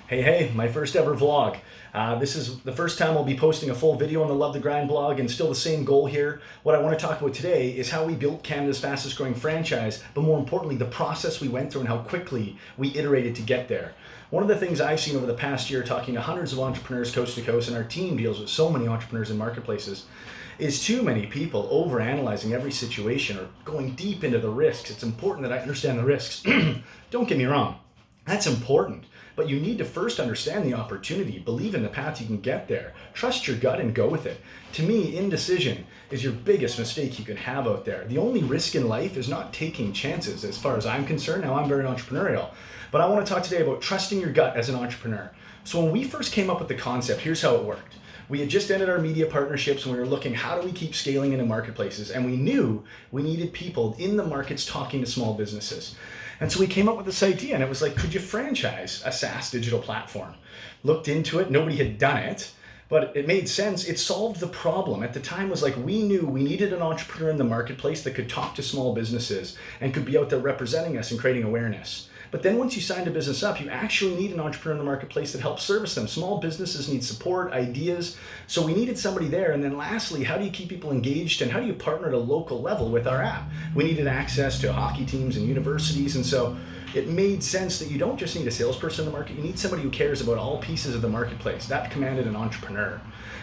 Hey, my first ever vlog. This is the first time I'll be posting a full video on the Love the Grind blog, and still the same goal here. What I want to talk about today is how we built Canada's fastest growing franchise, but more importantly, the process we went through and how quickly we iterated to get there. One of the things I've seen over the past year talking to hundreds of entrepreneurs coast to coast, and our team deals with so many entrepreneurs and marketplaces, is too many people overanalyzing every situation or going deep into the risks. It's important that I understand the risks. Don't get me wrong. That's important, but you need to first understand the opportunity, believe in the path you can get there, trust your gut and go with it. To me, indecision is your biggest mistake you can have out there. The only risk in life is not taking chances as far as I'm concerned. Now, I'm very entrepreneurial, but I want to talk today about trusting your gut as an entrepreneur. So when we first came up with the concept, here's how it worked. We had just ended our media partnerships and we were looking, how do we keep scaling into marketplaces? And we knew we needed people in the markets talking to small businesses. And so we came up with this idea, and it was like, could you franchise a SaaS digital platform? Looked into it, nobody had done it, but it made sense. It solved the problem. At the time, it was like, we knew we needed an entrepreneur in the marketplace that could talk to small businesses and could be out there representing us and creating awareness. But then once you signed a business up, you actually need an entrepreneur in the marketplace that helps service them. Small businesses need support, ideas. So we needed somebody there. And then lastly, how do you keep people engaged and how do you partner at a local level with our app? We needed access to hockey teams and universities. And so it made sense that you don't just need a salesperson in the market, you need somebody who cares about all pieces of the marketplace. That commanded an entrepreneur.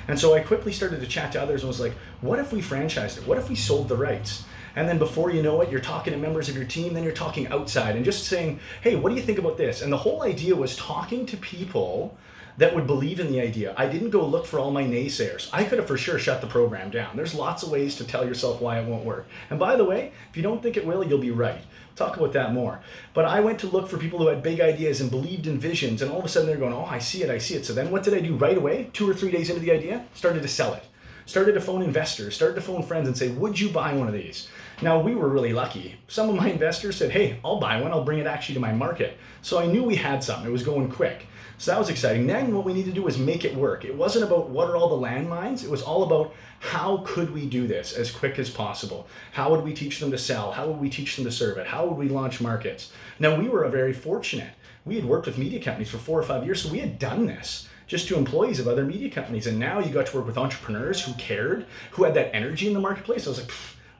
And so I quickly started to chat to others and was like, what if we franchised it? What if we sold the rights? And then before you know it, you're talking to members of your team, then you're talking outside and just saying, hey, what do you think about this? And the whole idea was talking to people that would believe in the idea. I didn't go look for all my naysayers. I could have for sure shut the program down. There's lots of ways to tell yourself why it won't work. And by the way, if you don't think it will, you'll be right. We'll talk about that more. But I went to look for people who had big ideas and believed in visions, and all of a sudden they're going, oh, I see it. So then what did I do right away? 2 or 3 days into the idea, started to sell it. Started to phone investors, started to phone friends and say, would you buy one of these? Now, we were really lucky. Some of my investors said, hey, I'll buy one. I'll bring it actually to my market. So I knew we had something. It was going quick. So that was exciting. Then what we needed to do was make it work. It wasn't about what are all the landmines. It was all about how could we do this as quick as possible? How would we teach them to sell? How would we teach them to serve it? How would we launch markets? Now, we were very fortunate. We had worked with media companies for 4 or 5 years, so we had done this just to employees of other media companies. And now you got to work with entrepreneurs who cared, who had that energy in the marketplace. I was like,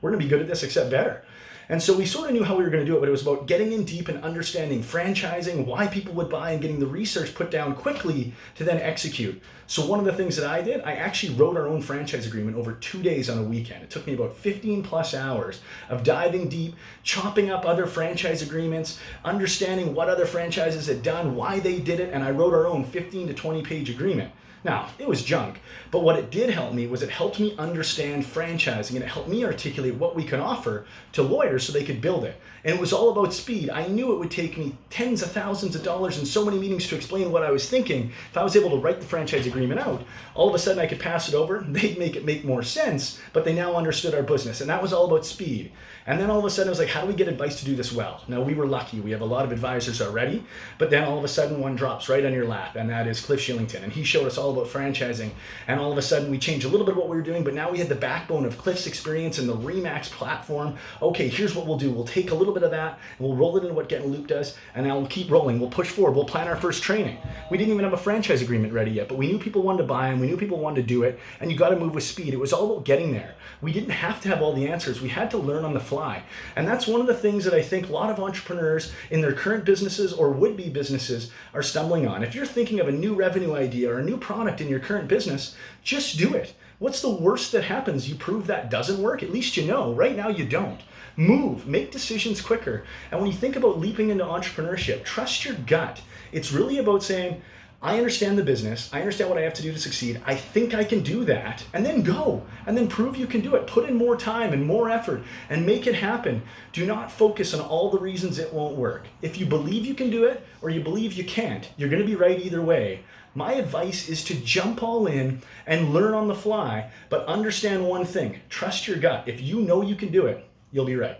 we're gonna be good at this, except better. And so we sort of knew how we were gonna do it, but it was about getting in deep and understanding franchising, why people would buy, and getting the research put down quickly to then execute. So one of the things that I did, I actually wrote our own franchise agreement over 2 days on a weekend. It took me about 15 plus hours of diving deep, chopping up other franchise agreements, understanding what other franchises had done, why they did it, and I wrote our own 15 to 20 page agreement. Now, it was junk, but what it did help me was it helped me understand franchising, and it helped me articulate what we could offer to lawyers so they could build it. And it was all about speed. I knew it would take me tens of thousands of dollars and so many meetings to explain what I was thinking. If I was able to write the franchise agreement out, all of a sudden I could pass it over, they'd make it make more sense, but they now understood our business. And that was all about speed. And then all of a sudden I was like, how do we get advice to do this well? Now, we were lucky. We have a lot of advisors already, but then all of a sudden one drops right on your lap, and that is Cliff Shillington. And he showed us all about franchising, and all of a sudden we changed a little bit of what we were doing, but now we had the backbone of Cliff's experience and the Remax platform. Okay, here's what we'll do. We'll take a little bit of that and we'll roll it into what GetintheLoop does, and now we'll keep rolling. We'll push forward. We'll plan our first training. We didn't even have a franchise agreement ready yet, but we knew people wanted to buy them. We knew people wanted to do it, and you got to move with speed. It was all about getting there. We didn't have to have all the answers. We had to learn on the fly. And that's one of the things that I think a lot of entrepreneurs in their current businesses or would-be businesses are stumbling on. If you're thinking of a new revenue idea or a new product in your current business, just do it. What's the worst that happens? You prove that doesn't work? At least you know. Right now you don't. Move, make decisions quicker. And when you think about leaping into entrepreneurship, trust your gut. It's really about saying, I understand the business. I understand what I have to do to succeed. I think I can do that. And then go. And then prove you can do it. Put in more time and more effort and make it happen. Do not focus on all the reasons it won't work. If you believe you can do it or you believe you can't, you're going to be right either way. My advice is to jump all in and learn on the fly, but understand one thing. Trust your gut. If you know you can do it, you'll be right.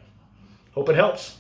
Hope it helps.